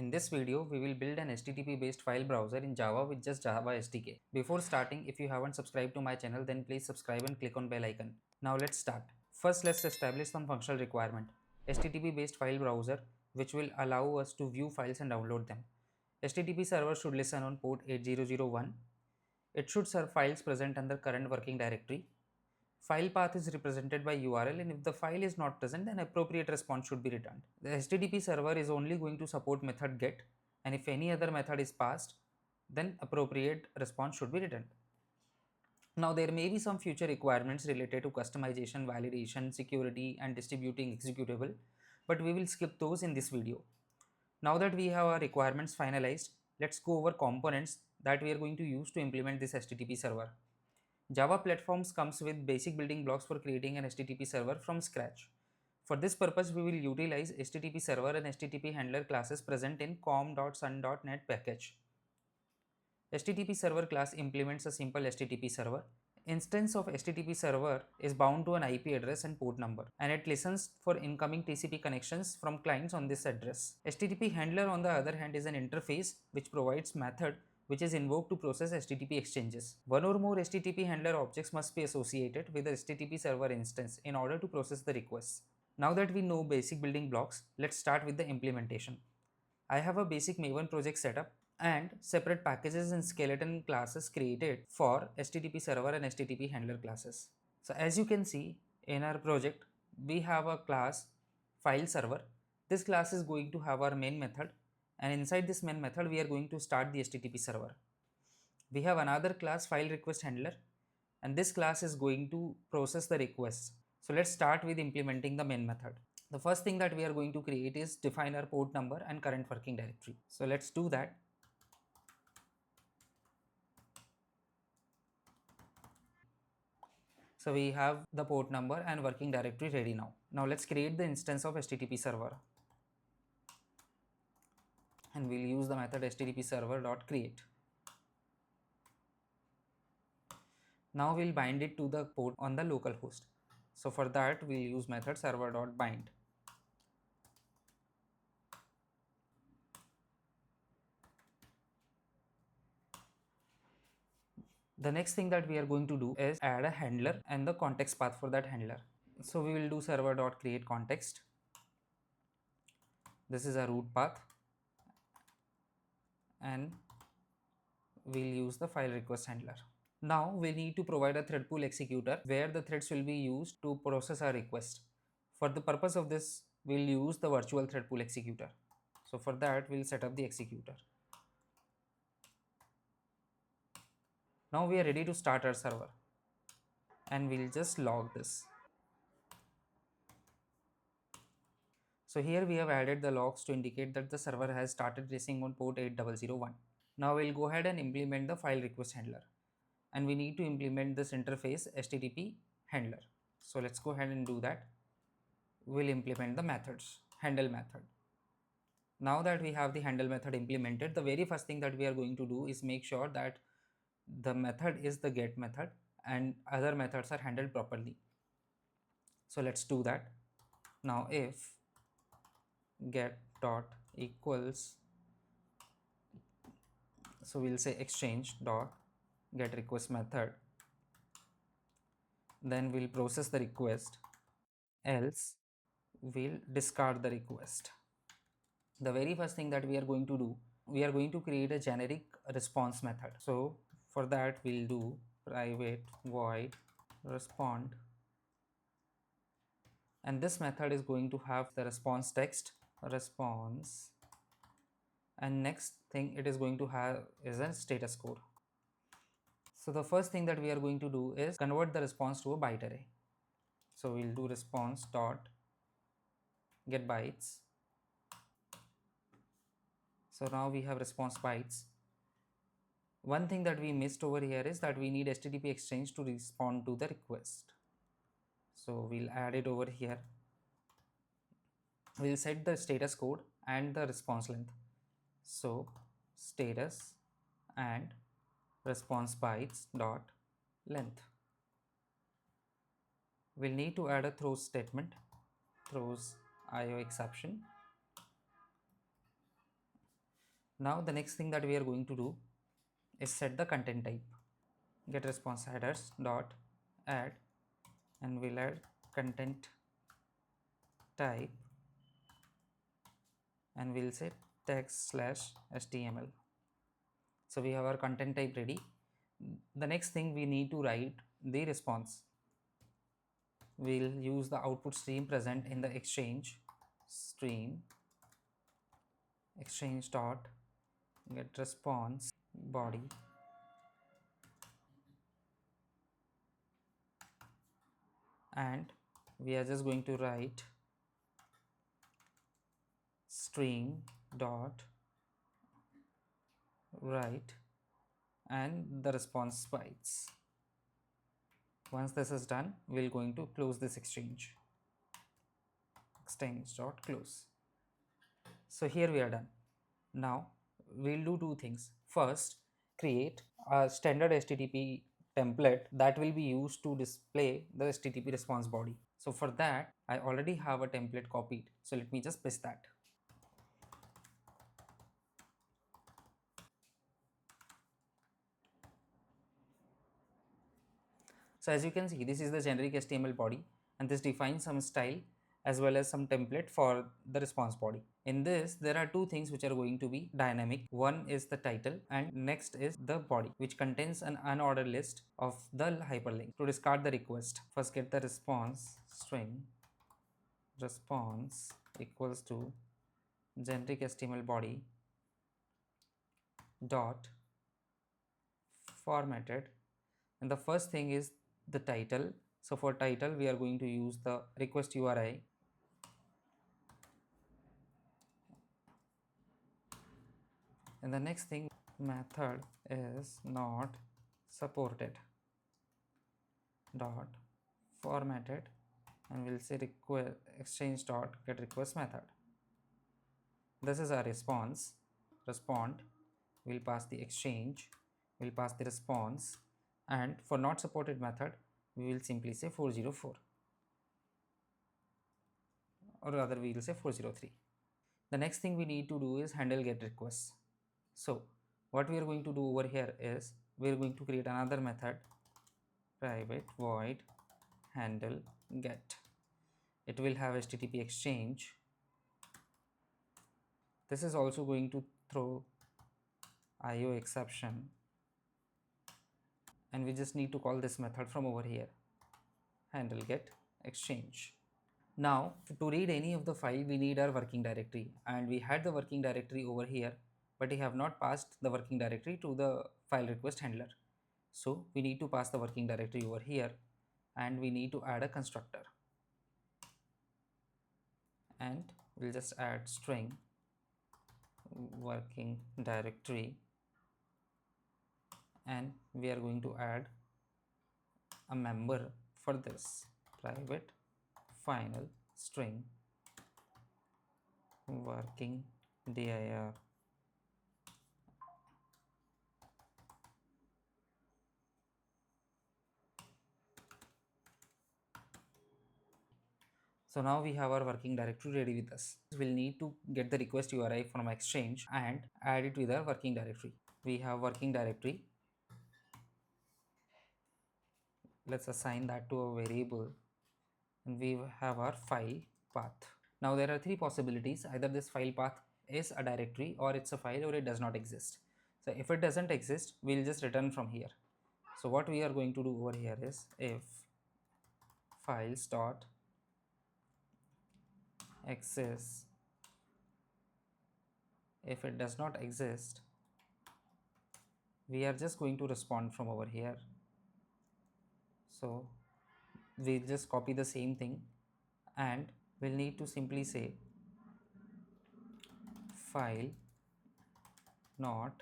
In this video, we will build an HTTP based file browser in Java with just Java SDK. Before starting, if you haven't subscribed to my channel, then please subscribe and click on bell icon. Now let's start. First, let's establish some functional requirement. HTTP based file browser, which will allow us to view files and download them. HTTP server should listen on port 8001. It should serve files present under current working directory. File path is represented by URL, and if the file is not present, then appropriate response should be returned. The HTTP server is only going to support method get, and if any other method is passed, then appropriate response should be returned. Now there may be some future requirements related to customization, validation, security and distributing executable, but we will skip those in this video. Now that we have our requirements finalized, let's go over components that we are going to use to implement this HTTP server. Java Platforms comes with basic building blocks for creating an HTTP server from scratch. For this purpose, we will utilize HTTP server and HTTP handler classes present in com.sun.net package. HTTP server class implements a simple HTTP server. Instance of HTTP server is bound to an IP address and port number, and it listens for incoming TCP connections from clients on this address. HTTP handler, on the other hand, is an interface which provides method which is invoked to process HTTP exchanges. One or more HTTP handler objects must be associated with the HTTP server instance in order to process the requests. Now that we know basic building blocks, let's start with the implementation. I have a basic Maven project setup and separate packages and skeleton classes created for HTTP server and HTTP handler classes. So as you can see in our project, we have a class file server. This class is going to have our main method, and inside this main method we are going to start the HTTP server. We have another class file request handler, and this class is going to process the requests. So let's start with implementing the main method. The first thing that we are going to create is define our port number and current working directory. So let's do that. So we have the port number and working directory ready now. Now let's create the instance of HTTP server, and we'll use the method HTTP server.create. Now we'll bind it to the port on the local host. So for that we'll use method server.bind. The next thing that we are going to do is add a handler and the context path for that handler. So we will do server.create context. This is a root path, and we'll use the file request handler. Now we need to provide a thread pool executor where the threads will be used to process our request. For the purpose of this, we'll use the virtual thread pool executor. So for that, we'll set up the executor. Now we are ready to start our server, and we'll just log this. So here we have added the logs to indicate that the server has started racing on port 8001. Now we'll go ahead and implement the file request handler, and we need to implement this interface HTTP handler. So let's go ahead and do that. We'll implement the methods, handle method. Now that we have the handle method implemented, the very first thing that we are going to do is make sure that the method is the get method and other methods are handled properly. So let's do that. Now if get dot equals, so we'll say exchange dot get request method, then we'll process the request, else we'll discard the request. The very first thing that we are going to do, we are going to create a generic response method. So for that we'll do private void respond, and this method is going to have the response text response, and next thing it is going to have is a status code. So the first thing that we are going to do is convert the response to a byte array. So we'll do response dot get bytes. So now we have response bytes. One thing that we missed over here is that we need HTTP exchange to respond to the request. So we'll add it over here. We'll set the status code and the response length. So status and response bytes dot length. We'll need to add a throws statement, throws IO exception. Now the next thing that we are going to do is set the content type. Get response headers dot add, and we'll add content type, and we'll say text slash html. So we have our content type ready. The next thing we need to write the response. We'll use the output stream present in the exchange stream exchange dot get response body, and we are just going to write stream dot write and the response bytes. Once this is done, we're going to close this exchange dot close. So here we are done. Now we'll do two things. First, create a standard HTTP template that will be used to display the HTTP response body. So for that, I already have a template copied. So let me just paste that. So as you can see, this is the generic HTML body, and this defines some style as well as some template for the response body. In this, there are two things which are going to be dynamic. One is the title, and next is the body, which contains an unordered list of the hyperlink. To discard the request, first get the response string response equals to generic HTML body dot formatted, and the first thing is the title. So for title, we are going to use the request URI, and the next thing, method is not supported dot formatted, and we'll say request exchange dot get request method. This is our response. Respond, we'll pass the exchange, we'll pass the response, and for not supported method, we will simply say 404, or rather we will say 403. The next thing we need to do is handle get requests. So what we are going to do over here is we are going to create another method, private void handle get. It will have HTTP exchange. This is also going to throw IO exception, and we just need to call this method from over here, handle get exchange. Now to read any of the file, we need our working directory, and we had the working directory over here, but we have not passed the working directory to the file request handler. So we need to pass the working directory over here, and we need to add a constructor, and we'll just add string working directory, and we are going to add a member for this, private final string working dir. So now we have our working directory ready with us. We'll need to get the request URI from exchange and add it with our working directory. We have working directory. Let's assign that to a variable, and we have our file path. Now there are three possibilities. Either this file path is a directory, or it's a file, or it does not exist. So if it doesn't exist, we'll just return from here. So what we are going to do over here is if files dot exists, if it does not exist, we are just going to respond from over here. So we just copy the same thing, and we'll need to simply say file not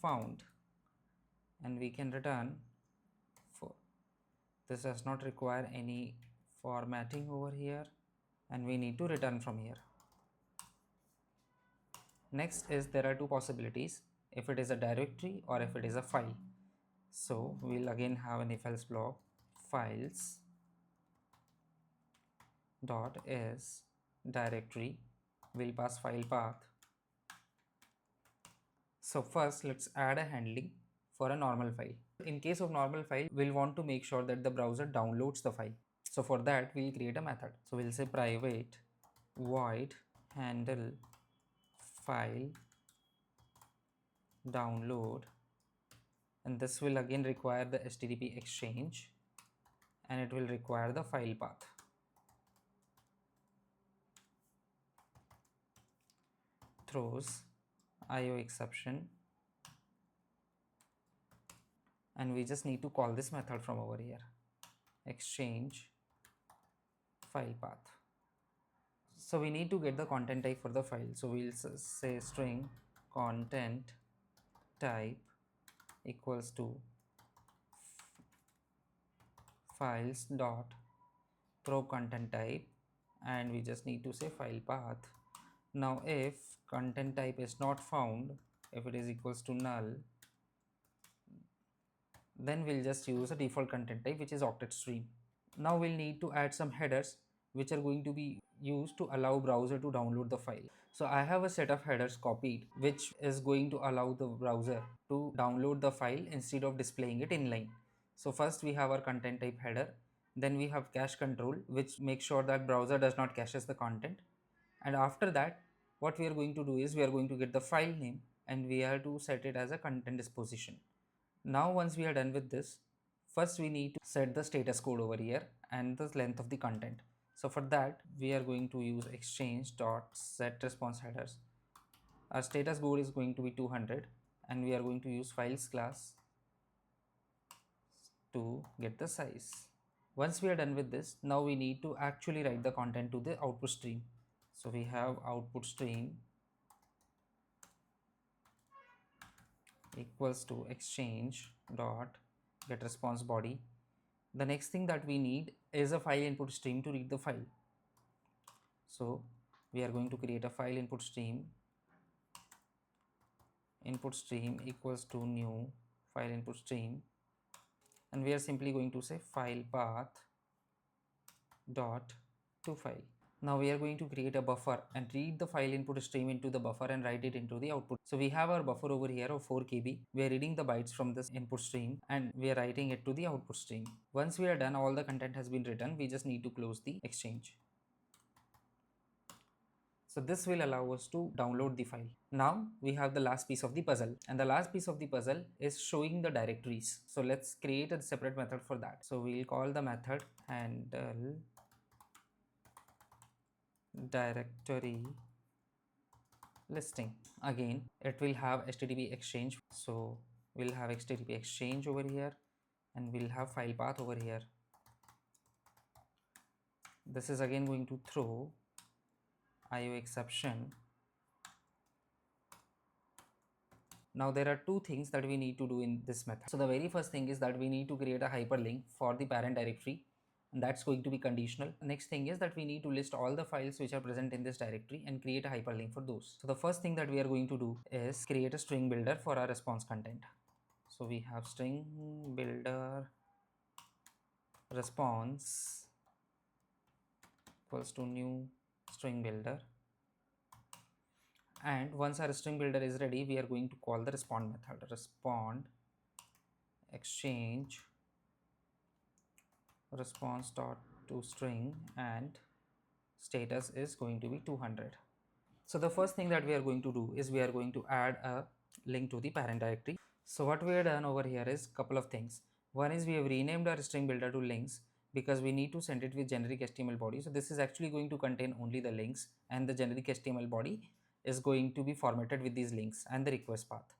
found, and we can return for this. Does not require any formatting over here, and we need to return from here. Next is there are two possibilities, if it is a directory or if it is a file. So we'll again have an if else block, files dot is directory, we'll pass file path, So first let's add a handling for a normal file. In case of normal file, we'll want to make sure that the browser downloads the file. So for that we'll create a method. So we'll say private void handle file download, and this will again require the HTTP exchange, and it will require the file path. Throws IO exception, and we just need to call this method from over here, exchange file path. So we need to get the content type for the file. So we'll say string content type equals to files dot probe content type, and we just need to say file path. Now if content type is not found, if it is equals to null, then we'll just use a default content type, which is octet stream. Now we'll need to add some headers which are going to be used to allow browser to download the file. So I have a set of headers copied which is going to allow the browser to download the file instead of displaying it inline. So first we have our content type header, then we have cache control which makes sure that browser does not caches the content, and after that what we are going to do is we are going to get the file name and we are to set it as a content disposition. Now once we are done with this, first we need to set the status code over here and the length of the content. So for that we are going to use exchange dot set response headers. Our status code is going to be 200, and we are going to use files class to get the size. Once we are done with this, now we need to actually write the content to the output stream. So we have output stream equals to exchange dot get response body. The next thing that we need is a file input stream to read the file. So we are going to create a file input stream equals to new file input stream, and we are simply going to say file path dot to file. Now we are going to create a buffer and read the file input stream into the buffer and write it into the output. So we have our buffer over here of 4 KB. We are reading the bytes from this input stream and we are writing it to the output stream. Once we are done, all the content has been written, we just need to close the exchange. So this will allow us to download the file. Now we have the last piece of the puzzle, and the last piece of the puzzle is showing the directories. So let's create a separate method for that. So we'll call the method handle directory listing. Again, it will have HTTP exchange. So we'll have HTTP exchange over here and we'll have file path over here. This is again going to throw IO exception. Now there are two things that we need to do in this method. So the very first thing is that we need to create a hyperlink for the parent directory, and that's going to be conditional. Next thing is that we need to list all the files which are present in this directory and create a hyperlink for those. So the first thing that we are going to do is create a string builder for our response content. So we have string builder response equals to new string builder, and once our string builder is ready, we are going to call the respond method. Respond exchange response dot to string, and status is going to be 200. So the first thing that we are going to do is we are going to add a link to the parent directory. So what we have done over here is couple of things. One is we have renamed our string builder to links because we need to send it with generic HTML body. So this is actually going to contain only the links, and the generic HTML body is going to be formatted with these links and the request path.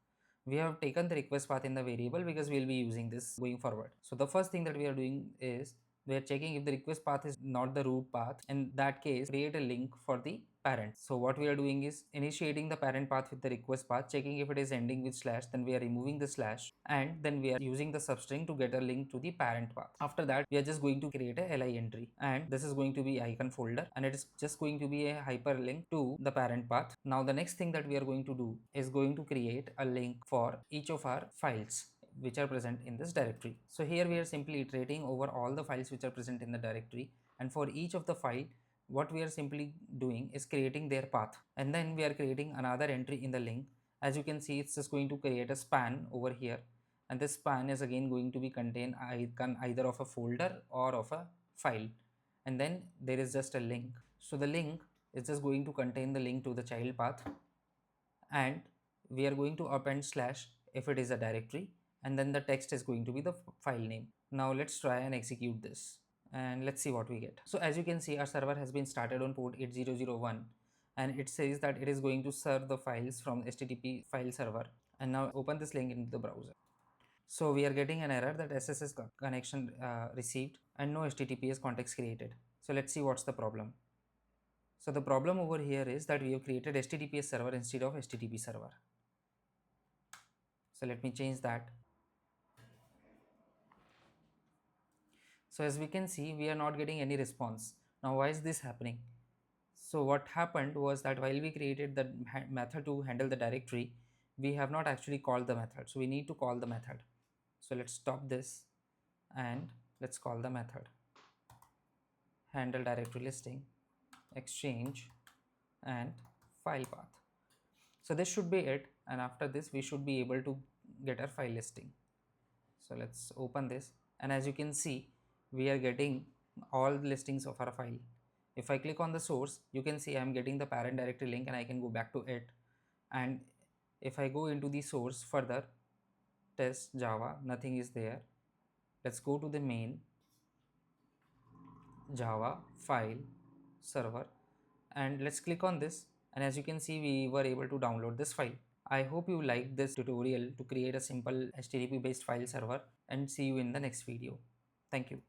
We have taken the request path in the variable because we will be using this going forward. So the first thing that we are doing is we are checking if the request path is not the root path. In that case, create a link for the parent. So what we are doing is initiating the parent path with the request path, checking if it is ending with slash, then we are removing the slash, and then we are using the substring to get a link to the parent path. After that, we are just going to create a li entry, and this is going to be icon folder, and it is just going to be a hyperlink to the parent path. Now the next thing that we are going to do is going to create a link for each of our files which are present in this directory. So here we are simply iterating over all the files which are present in the directory, and for each of the file what we are simply doing is creating their path, and then we are creating another entry in the link, As you can see, it's just going to create a span over here, and this span is again going to be contain either of a folder or of a file, and then there is just a link. So the link is just going to contain the link to the child path, and we are going to append slash if it is a directory, and then the text is going to be the file name. Now let's try and execute this, and let's see what we get. So as you can see, our server has been started on port 8001, and it says that it is going to serve the files from HTTP file server. And now open this link into the browser. So we are getting an error that SSH connection received and no HTTPS context created. So let's see what's the problem. So the problem over here is that we have created HTTPS server instead of HTTP server. So let me change that. So as we can see, we are not getting any response. Now why is this happening? So what happened was that while we created the method to handle the directory, we have not actually called the method. So we need to call the method. So let's stop this and let's call the method. Handle directory listing, exchange, and file path. So this should be it, and after this we should be able to get our file listing. So let's open this, and as you can see, we are getting all the listings of our file. If I click on the source, you can see I am getting the parent directory link, and I can go back to it. And if I go into the source further, test Java, nothing is there. Let's go to the main Java file server, and let's click on this, and as you can see, we were able to download this file. I hope you liked this tutorial to create a simple HTTP based file server, and see you in the next video. Thank you.